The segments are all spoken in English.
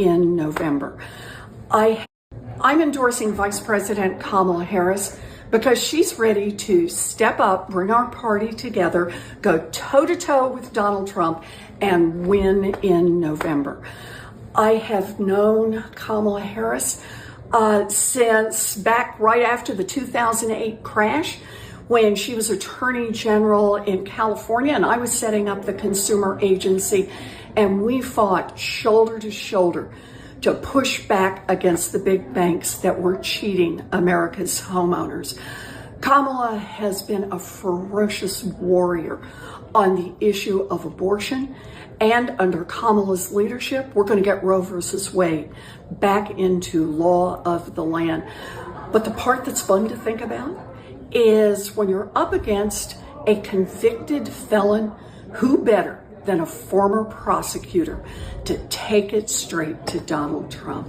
in November. I'm endorsing Vice President Kamala Harris because she's ready to step up, bring our party together, go toe-to-toe with Donald Trump, and win in November. I have known Kamala Harris since back right after the 2008 crash, when she was Attorney General in California and I was setting up the consumer agency, and we fought shoulder to shoulder to push back against the big banks that were cheating America's homeowners. Kamala has been a ferocious warrior on the issue of abortion, and under Kamala's leadership, we're going to get Roe versus Wade back into law of the land. But the part that's fun to think about is when you're up against a convicted felon, who better than a former prosecutor to take it straight to Donald Trump?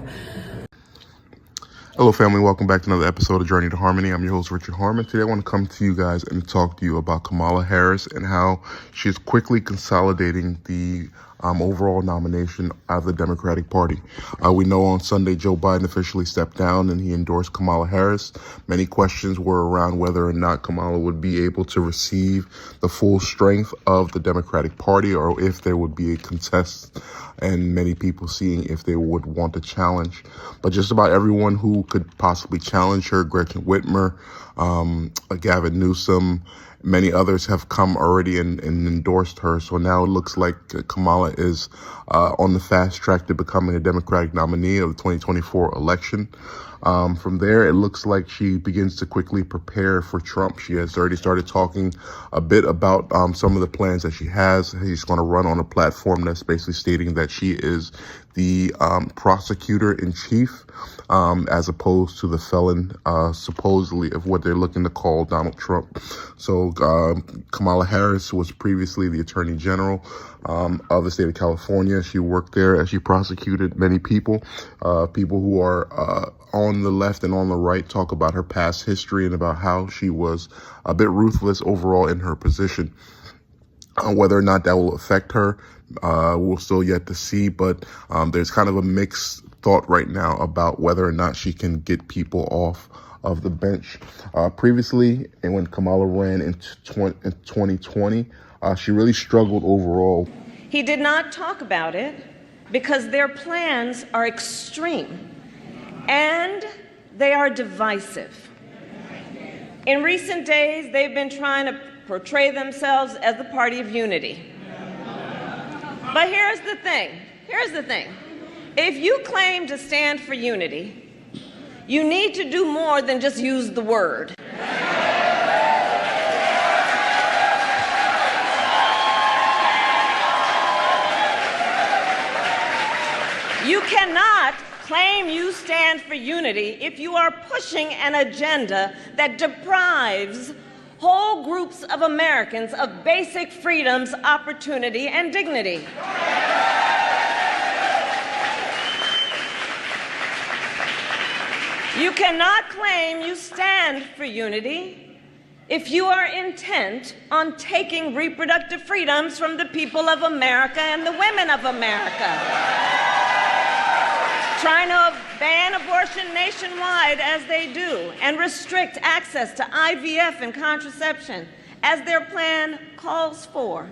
Hello, family. Welcome back to another episode of Journey to Harmony. I'm your host, Richard Harmon. Today, I want to come to you guys and talk to you about Kamala Harris and how she's quickly consolidating the overall nomination of the Democratic Party. We know on Sunday, Joe Biden officially stepped down and he endorsed Kamala Harris. Many questions were around whether or not Kamala would be able to receive the full strength of the Democratic Party or if there would be a contest, and many people seeing if they would want to challenge. But just about everyone who could possibly challenge her, Gretchen Whitmer, Gavin Newsom, many others have come already and endorsed her. So now it looks like Kamala is on the fast track to becoming a Democratic nominee of the 2024 election. From there, it looks like she begins to quickly prepare for Trump. She has already started talking a bit about some of the plans that she has. He's going to run on a platform that's basically stating that she is the prosecutor in chief, as opposed to the felon, supposedly, of what they're looking to call Donald Trump. So Kamala Harris was previously the Attorney General of the state of California. She worked there as she prosecuted many people. People who are on the left and on the right talk about her past history and about how she was a bit ruthless overall in her position. Whether or not that will affect her, we'll still yet to see. But there's kind of a mixed thought right now about whether or not she can get people off of the bench. Previously, and when Kamala ran in 2020, she really struggled overall. He did not talk about it because their plans are extreme and they are divisive. In recent days, they've been trying to portray themselves as the party of unity. But here's the thing. If you claim to stand for unity, you need to do more than just use the word. You cannot claim you stand for unity if you are pushing an agenda that deprives whole groups of Americans of basic freedoms, opportunity, and dignity. You cannot claim you stand for unity if you are intent on taking reproductive freedoms from the people of America and the women of America. Trying to ban abortion nationwide as they do and restrict access to IVF and contraception as their plan calls for.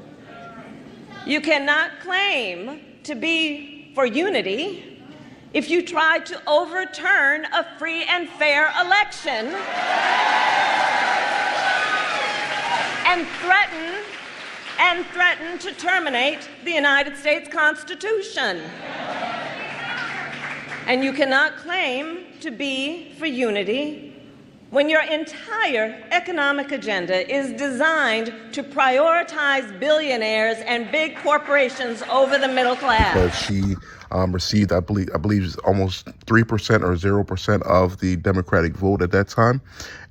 You cannot claim to be for unity if you try to overturn a free and fair election and threaten to terminate the United States Constitution. And you cannot claim to be for unity when your entire economic agenda is designed to prioritize billionaires and big corporations over the middle class. But she received, I believe almost 3% or 0% of the Democratic vote at that time.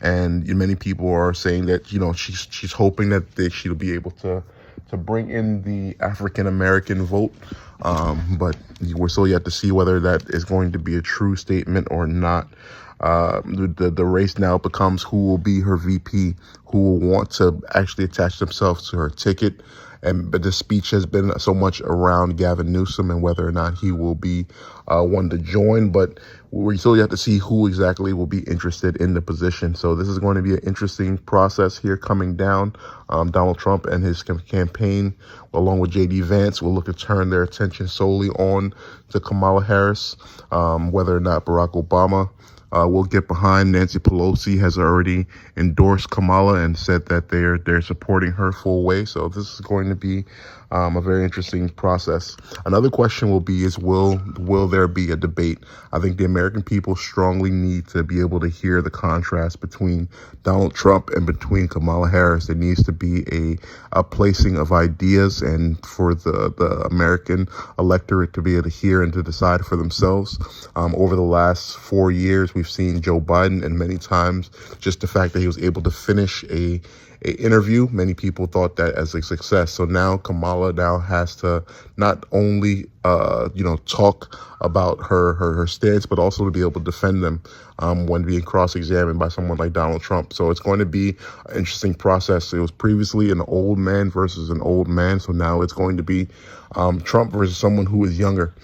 And many people are saying that, she's hoping that she'll be able to bring in the African-American vote. But we're still yet to see whether that is going to be a true statement or not. The race now becomes who will be her VP, who will want to actually attach themselves to her ticket but the speech has been so much around Gavin Newsom and whether or not he will be one to join. But we still have to see who exactly will be interested in the position. So this is going to be an interesting process here coming down. Donald Trump and his campaign, along with J.D. Vance, will look to turn their attention solely on to Kamala Harris, whether or not Barack Obama will get behind. Nancy Pelosi has already endorsed Kamala and said that they're supporting her full way. So this is going to be a very interesting process. Another question will be is will there be a debate? I think the American people strongly need to be able to hear the contrast between Donald Trump and between Kamala Harris. There needs to be a placing of ideas, and for the American electorate to be able to hear and to decide for themselves. Over the last 4 years, we've seen Joe Biden, and many times just the fact that he was able to finish a interview, many people thought that as a success. So now Kamala now has to not only talk about her stance, but also to be able to defend them when being cross-examined by someone like Donald Trump. So it's going to be an interesting process. It was previously an old man versus an old man, so now it's going to be Trump versus someone who is younger.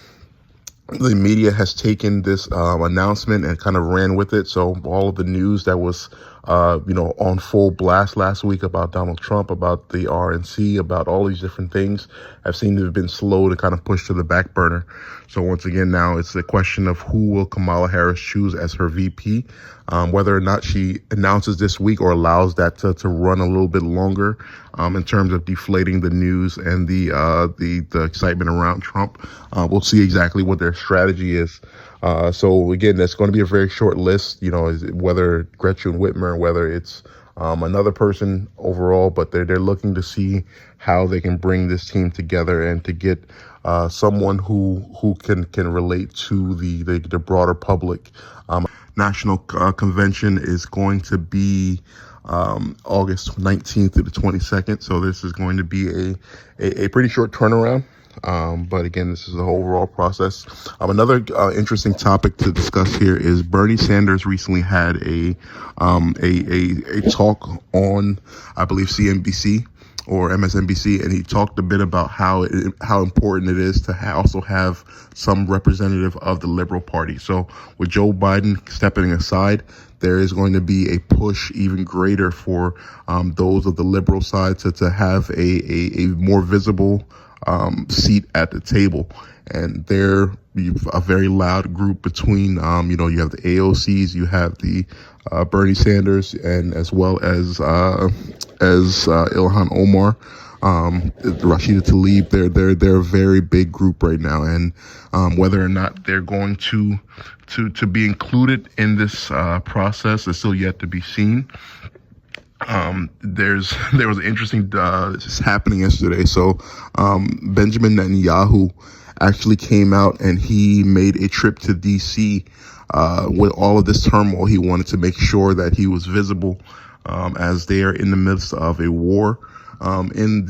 The media has taken this announcement and kind of ran with it. So all of the news that was, on full blast last week about Donald Trump, about the RNC, about all these different things have seemed to have been slow to kind of push to the back burner. So once again, now it's the question of who will Kamala Harris choose as her VP, whether or not she announces this week or allows that to run a little bit longer in terms of deflating the news and the excitement around Trump. We'll see exactly what their strategy is. So again, that's going to be a very short list, whether Gretchen Whitmer, whether it's another person overall, but they're looking to see how they can bring this team together and to get someone who can relate to the broader public. National convention is going to be August 19th to the 22nd. So this is going to be a pretty short turnaround. But again, this is the whole overall process. Another interesting topic to discuss here is Bernie Sanders recently had a talk on, I believe, CNBC or MSNBC, and he talked a bit about how important it is to also have some representative of the Liberal Party. So with Joe Biden stepping aside, there is going to be a push even greater for those of the liberal side to have a more visible seat at the table. And they're a very loud group between, you have the AOCs, you have the Bernie Sanders, and as well as Ilhan Omar, Rashida Tlaib. They're a very big group right now, and whether or not they're going to be included in this process is still yet to be seen. There was an interesting this happening yesterday. So Benjamin Netanyahu actually came out and he made a trip to DC with all of this turmoil. He wanted to make sure that he was visible as they are in the midst of a war in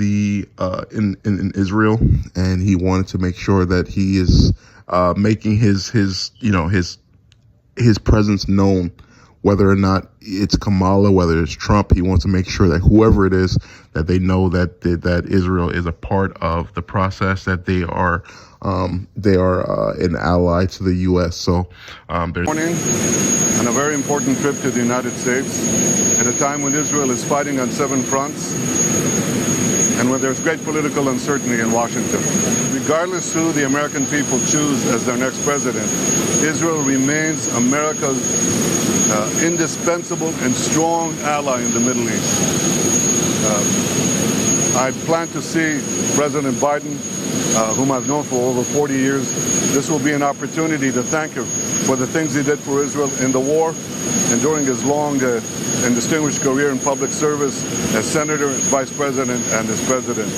Israel, and he wanted to make sure that he is making his presence known. Whether or not it's Kamala, whether it's Trump, he wants to make sure that whoever it is, that they know that Israel is a part of the process, that they are an ally to the U.S. So there's morning and a very important trip to the United States at a time when Israel is fighting on 7 fronts and when there's great political uncertainty in Washington. Regardless who the American people choose as their next president, Israel remains America's indispensable and strong ally in the Middle East. I plan to see President Biden, whom I've known for over 40 years. This will be an opportunity to thank him for the things he did for Israel in the war and during his long and distinguished career in public service as senator, vice president, and as president.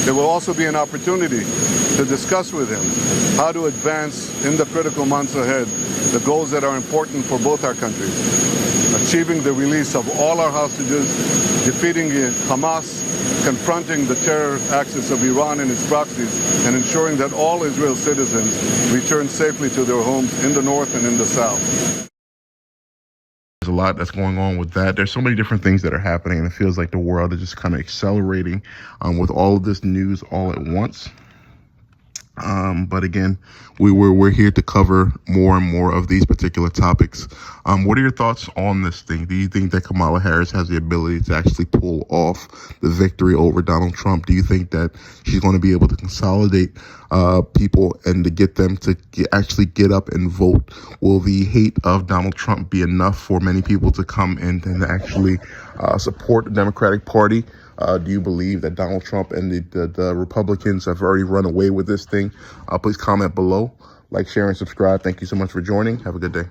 It will also be an opportunity to discuss with him how to advance in the critical months ahead the goals that are important for both our countries. Achieving the release of all our hostages, defeating Hamas, confronting the terror axis of Iran and its proxies, and ensuring that all Israel citizens return safely to their homes in the north and in the south. There's a lot that's going on with that. There's so many different things that are happening, and it feels like the world is just kind of accelerating with all of this news all at once. But again, we're here to cover more and more of these particular topics. What are your thoughts on this thing? Do you think that Kamala Harris has the ability to actually pull off the victory over Donald Trump? Do you think that she's going to be able to consolidate people and to get them to actually get up and vote? Will the hate of Donald Trump be enough for many people to come in and actually support the Democratic Party? Do you believe that Donald Trump and the Republicans have already run away with this thing? Please comment below, like, share, and subscribe. Thank you so much for joining. Have a good day.